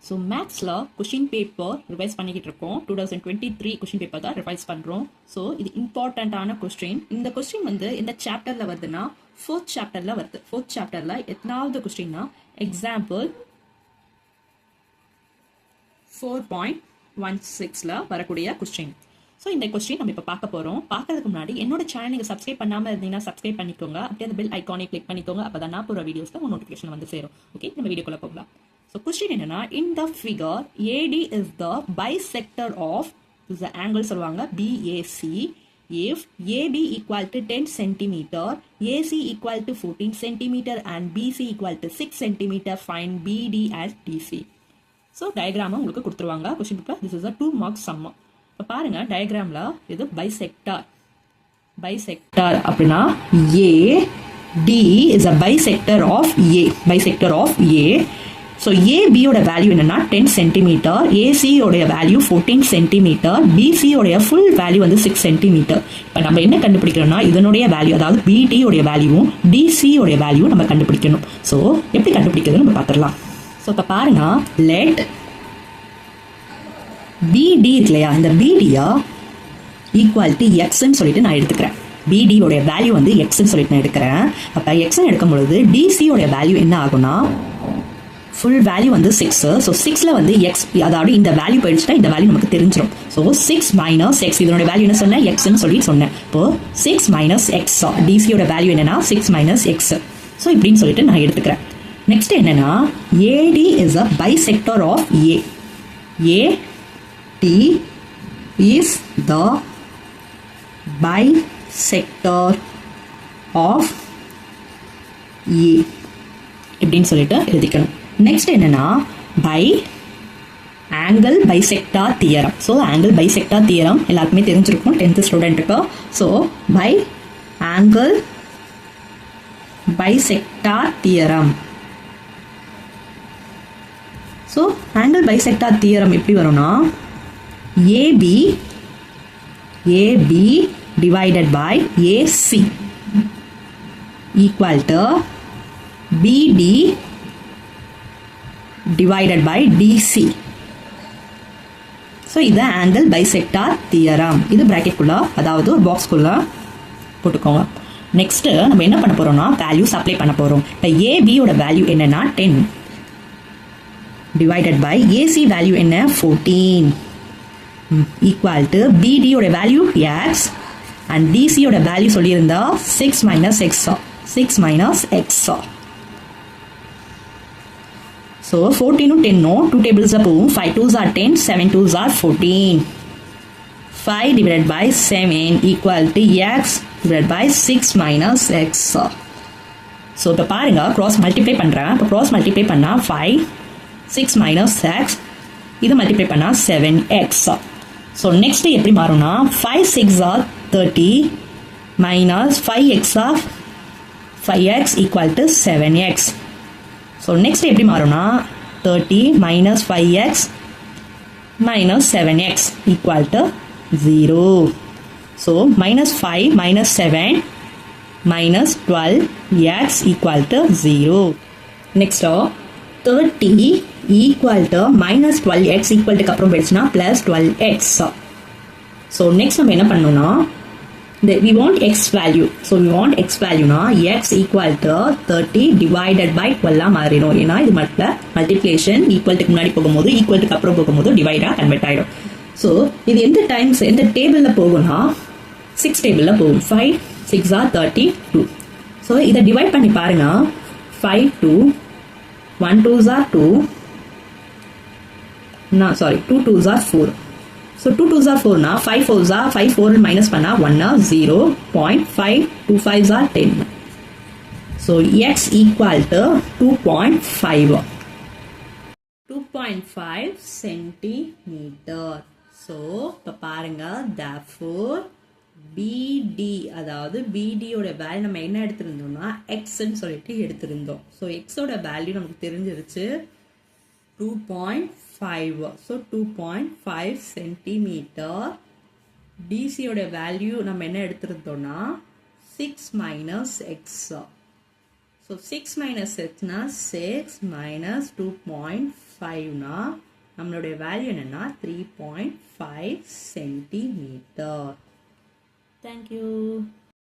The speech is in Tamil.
ஸோ மேத்ஸில் கொஷின் பேப்பர் ரிவைஸ் பண்ணிக்கிட்டு இருக்கோம். 2023 கொஷின் பேப்பர் தான் ரிவைஸ் பண்ணுறோம். ஸோ இது இம்பார்ட்டண்ட்டான கொஸ்டின். இந்த கொஸ்டின் வந்து எந்த சாப்டரில் வருதுன்னா 4th சாப்டரில் வருது. 4th சாப்டரில் எத்தனாவது கொஸ்டின்னா எக்ஸாம்பிள் 4.16ல் வரக்கூடிய கொஸ்டின். ஸோ இந்த கொஸ்டின் நம்ம இப்போ பார்க்க போகிறோம். பார்க்கறதுக்கு முன்னாடி என்னோட சேனல் நீங்கள் சப்ஸ்கிரைப் பண்ணாமல் இருந்தீங்கன்னா சப்ஸ்கிரைப் பண்ணிக்கோங்க. அப்படியே அந்த பெல் ஐக்கானை கிளிக் பண்ணிக்கோங்க. அப்போ தான் நான் போகிற வீடியோஸ்க்கு உங்கள் நோட்டிஃபிகேஷன் வந்து சேரும். ஓகே, நம்ம வீடியோக்குள்ளே போகலாம். So question என்னன்னா, in the figure AD is the bisector of the angle சொல்லுவாங்க BAC if AB equal to 10 cm, AC equal to 14 cm and BC equal to 6 cm, find BD as DC. So diagram உங்களுக்கு கொடுத்துருவாங்க question paper. This is a 2 mark sum. இப்போ பாருங்க டயக்ராம்ல இது bisector அப்படின்னா AD is a bisector of A. So AB ஓட வேல்யூ என்னன்னா 10 சென்டிமீட்டர், AC ஓடைய வேல்யூ 14 சென்டிமீட்டர், BC ஓடைய ஃபுல் வேல்யூ வந்து 6 சென்டிமீட்டர். இப்போ நம்ம என்ன கண்டுபிடிக்கிறோம்னா இதனுடைய வேல்யூ, அதாவது BD உடைய வேல்யூவும் DC உடைய வேல்யூ நம்ம கண்டுபிடிக்கணும். ஸோ எப்படி கண்டுபிடிக்கிறது நம்ம பார்த்துடலாம். ஸோ இப்போ பாருங்க, லெட் BD இருக்கு இல்லையா, இந்த BD-யா ஈக்குவல் டு எக்ஸ்ன்னு சொல்லிட்டு நான் எடுத்துக்கிறேன். BD உடைய வேல்யூ வந்து எக்ஸ்ன்னு சொல்லிட்டு நான் எடுக்கிறேன். அப்போ எக்ஸ்ன்னு எடுக்கும் பொழுது DC உடைய வேல்யூ என்ன ஆகும்னா ஃபுல் வேல்யூ வந்து 6. ஸோ 6ல் வந்து எக்ஸ், அதாவது இந்த வேல்யூ போயிடுச்சுன்னா இந்த வேல்யூ நமக்கு தெரிஞ்சிடும். ஸோ 6 மைனஸ் எக்ஸ், இதனோட வேல்யூ என்ன சொன்னேன், எக்ஸ்ன்னு சொல்லி சொன்னேன். இப்போ 6 மைனஸ் எக்ஸ், டிசியோட வேல்யூ என்னன்னா 6 மைனஸ் எக்ஸ். ஸோ இப்படின்னு சொல்லிட்டு நான் எடுத்துக்கிறேன். நெக்ஸ்ட் என்னன்னா AD is a bisector of A. AD is the bisector of A இப்படின்னு சொல்லிட்டு எழுதிக்கணும். நெக்ஸ்ட் என்னன்னா by angle bisector theorem. So angle bisector theorem எல்லாருக்குமே தெரிஞ்சிருக்கும் 10th ஸ்டூடெண்ட்டுக்கு. So by angle bisector theorem. So angle bisector theorem எப்படி வரும்னா AB divided by AC equal to BD divided by DC. So இது angle bisector theorem. இது bracket குள்ள, அதாவது ஒரு பாக்ஸ் குள்ள போட்டுக்கோங்க. நெக்ஸ்ட் நம்ம என்ன பண்ண போறோம்னா வேல்யூஸ் அப்ளை பண்ண போறோம். இப்போ AB ஓட வேல்யூ என்னன்னா 10 divided by AC வேல்யூ என்ன 14 equal to BD ஓட வேல்யூ x and DC ஓட வேல்யூ சொல்லியிருந்தா 6 minus x. So 14 10 no, 2 tables are 5 2s are 10, 7 2s are 14. 5 divided by 7 equal to x divided by 6 minus x. So இப்போ பாருங்க cross multiply பண்றேன். இப்போ cross multiply பண்ணா 5 6 minus x, இது multiply பண்ணா 7x. So next எப்படி மாறும்னா 5 6 are 30 minus 5x are 5x equal to 7x. So next எப்படி மாறும்னா 30 minus 5x minus 7x equal to 0. So minus 5 minus 7 minus 12x equal to 0. Next 30 equal to minus 12x equal to அப்புறம் போயிடுச்சுன்னா plus 12x. So next நம்ம என்ன பண்ணணும்னா we want x value. So we want x value na x equal to 30 divided by 12 மாறிடும். ஏன்னா இது மல்டிப்ளிகேஷன் ஈக்குவல் க்கு முன்னாடி போகும்போது ஈக்குவல் க்கு அப்புறம் போகும்போது டிவைடா கன்வெர்ட் ஆயிடும். ஸோ இது எந்த டைம்ஸ் எந்த டேபிள்ல போகும்னா 6 டேபிள்ல போகும். 5 6 are 32. ஸோ இதை டிவைட் பண்ணி பாருங்க. 5 2 1 2s are 2, 2 2s are 4. So 2 2s are 4 na, 5 4s are 5 4 minus பண்ணா 1 na 0.5 2 5s are 10. So x equal to 2.5 centimeter. So இப்போ பாருங்க therefore BD, அதாவது BD ஓட வேல்யூ நம்ம என்ன எடுத்திருந்தோம்னா xன்னு சொல்லிட்டு எடுத்திருந்தோம். ஸோ x ஓட வேல்யூ நமக்கு தெரிஞ்சிருச்சு 2.5. So 2.5 centimeter. DC ஓட வேல்யூ நம்ம என்ன எடுத்திருந்தோம்னா 6 minus x. So 6 minus x na 6 minus 2.5 5னா நம்மளுடைய வேல்யூ என்னன்னா 3.5 சென்டிமீட்டர். தேங்க்யூ.